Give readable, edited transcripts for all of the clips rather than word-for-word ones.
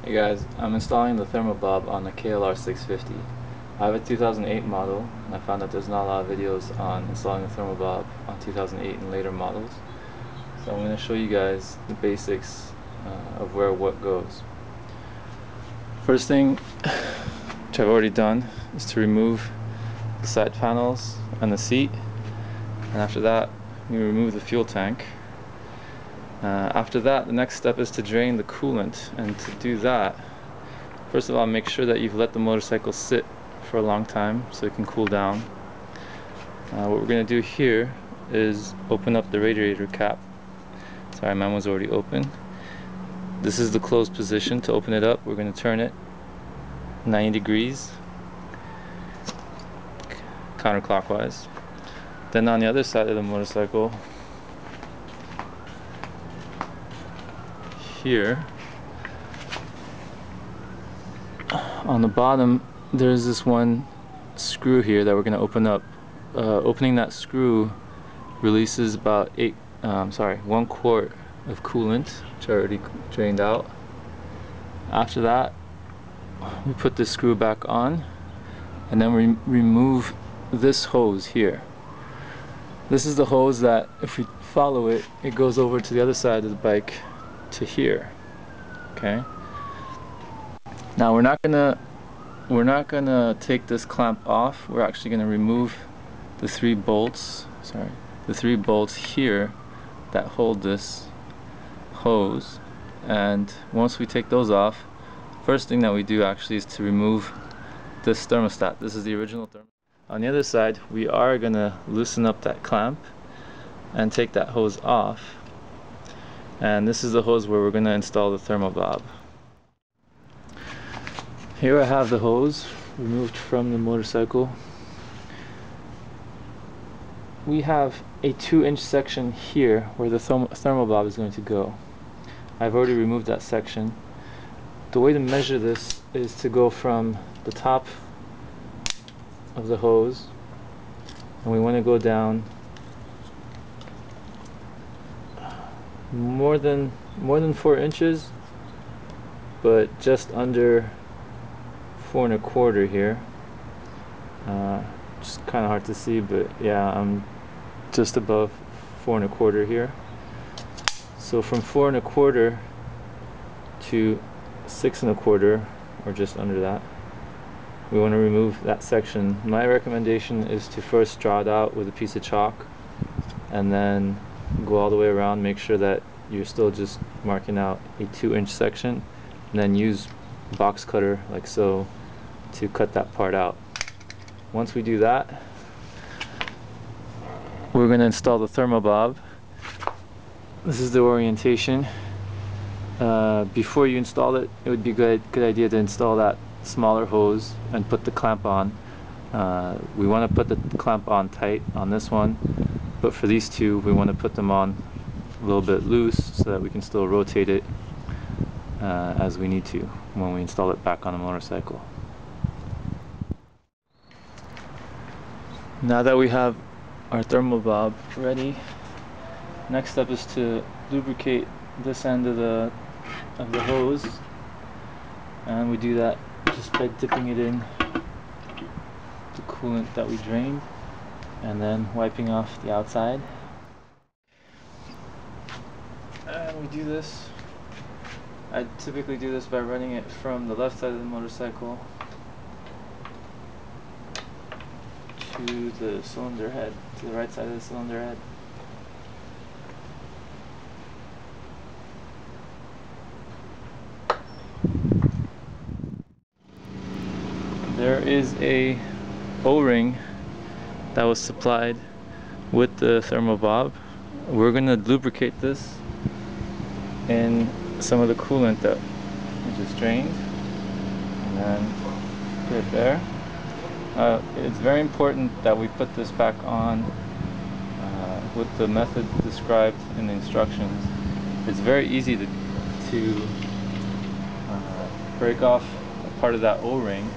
Hey guys, I'm installing the Thermo-Bob on the KLR650. I have a 2008 model, and I found that there's not a lot of videos on installing the Thermo-Bob on 2008 and later models. So I'm going to show you guys the basics of where what goes. First thing, which I've already done, is to remove the side panels and the seat. And after that, we remove the fuel tank. After that, the next step is to drain the coolant, and to do that, first of all, make sure that you've let the motorcycle sit for a long time so it can cool down. What we're going to do here is open up the radiator cap. Sorry, mine was already open. This is the closed position. To open it up, we're going to turn it 90 degrees counterclockwise. Then on the other side of the motorcycle, here on the bottom, there's this one screw here that we're going to open up. Opening that screw releases about 1 quart of coolant, which I already drained out. After that, we put this screw back on, and then we remove this hose here. This is the hose that, if we follow it, it goes over to the other side of the bike to here. Okay, now we're not gonna take this clamp off. We're actually gonna remove the three bolts here that hold this hose. And once we take those off, first thing that we do actually is to remove this thermostat. This is the original thermostat. On the other side, we are gonna loosen up that clamp and take that hose off. And this is the hose where we're going to install the Thermo-Bob. Here I have the hose removed from the motorcycle. We have a 2-inch section here where the Thermo-Bob is going to go. I've already removed that section. The way to measure this is to go from the top of the hose, and we want to go down more than 4 inches, but just under 4 1/4 here. Just kind of hard to see, but yeah, I'm just above 4 1/4 here. So from 4 1/4 to 6 1/4, or just under that, we want to remove that section. My recommendation is to first draw it out with a piece of chalk, and then go all the way around. Make sure that you're still just marking out a 2-inch section, and then use a box cutter like so to cut that part out. Once we do that, we're going to install the Thermo-Bob. This is the orientation. Before you install it, it would be a good idea to install that smaller hose and put the clamp on. We want to put the clamp on tight on this one, but for these two, we want to put them on a little bit loose so that we can still rotate it as we need to when we install it back on the motorcycle. Now that we have our Thermo-Bob ready, next step is to lubricate this end of the hose, and we do that just by dipping it in the coolant that we drained, and then wiping off the outside. And we do this, I typically do this by running it from the left side of the motorcycle to the cylinder head, to the right side of the cylinder head. There is a O-ring that was supplied with the Thermo-Bob. We're going to lubricate this in some of the coolant that we just drained, and then put it there. It's very important that we put this back on with the method described in the instructions. It's very easy to break off a part of that O-ring.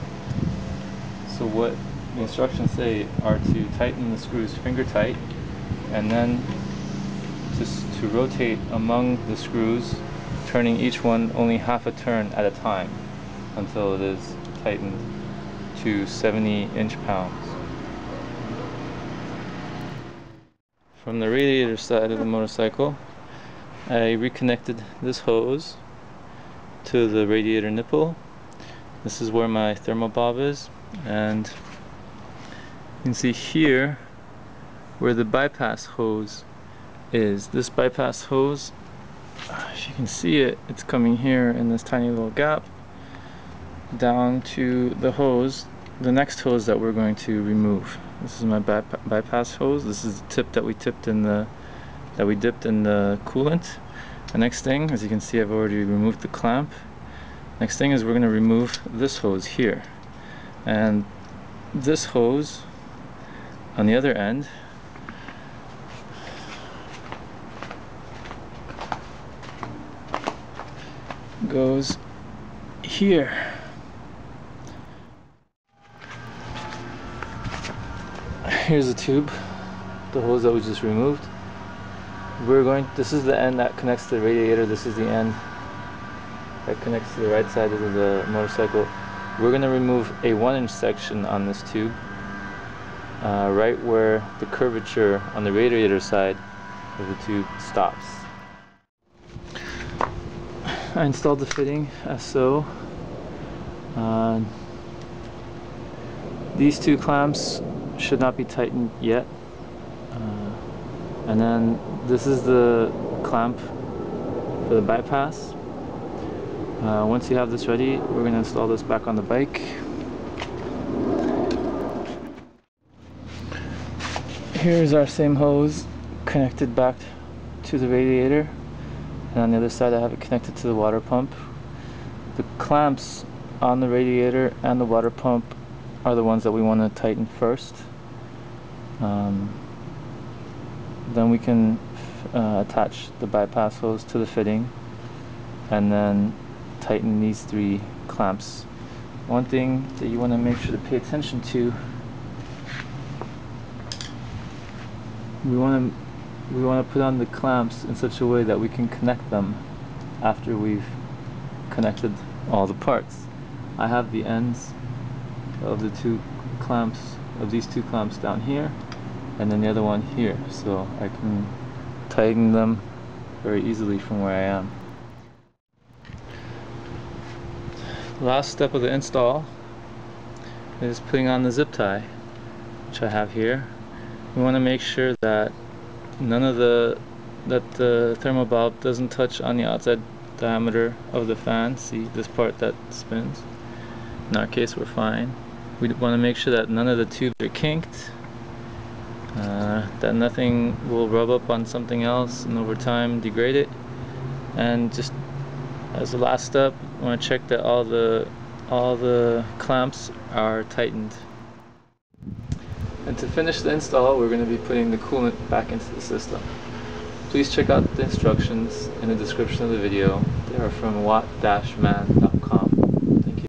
So what the instructions say are to tighten the screws finger tight, and then just to rotate among the screws turning each one only half a turn at a time until it is tightened to 70 inch-pounds. From the radiator side of the motorcycle, I reconnected this hose to the radiator nipple. This is where my Thermo-Bob is, and you can see here where the bypass hose is. This bypass hose, if you can see it, it's coming here in this tiny little gap down to the hose, the next hose that we're going to remove. This is my bypass hose. This is the tip that we dipped in the coolant. The next thing, as you can see, I've already removed the clamp. Next thing is we're going to remove this hose here, and this hose on the other end goes here. Here's the tube, the hose that we just removed. This is the end that connects to the radiator. This is the end that connects to the right side of the motorcycle. We're going to remove a 1-inch section on this tube, right where the curvature on the radiator side of the tube stops. I installed the fitting as so. These two clamps should not be tightened yet. And then this is the clamp for the bypass. Once you have this ready, we're going to install this back on the bike. Here's our same hose connected back to the radiator, and on the other side I have it connected to the water pump. The clamps on the radiator and the water pump are the ones that we want to tighten first. Then we can attach the bypass hose to the fitting and then tighten these 3 clamps. One thing that you want to make sure to pay attention to, we want to put on the clamps in such a way that we can connect them after we've connected all the parts. I have the ends of the 2 clamps, of these 2 clamps down here, and then the other one here, so I can tighten them very easily from where I am. Last step of the install is putting on the zip tie, which I have here. We want to make sure that the Thermo-Bob doesn't touch on the outside diameter of the fan. See this part that spins? In our case, we're fine. We want to make sure that none of the tubes are kinked, that nothing will rub up on something else and over time degrade it. And just as the last step, I want to check that all the clamps are tightened. And to finish the install, we're going to be putting the coolant back into the system. Please check out the instructions in the description of the video. They are from watt-man.com.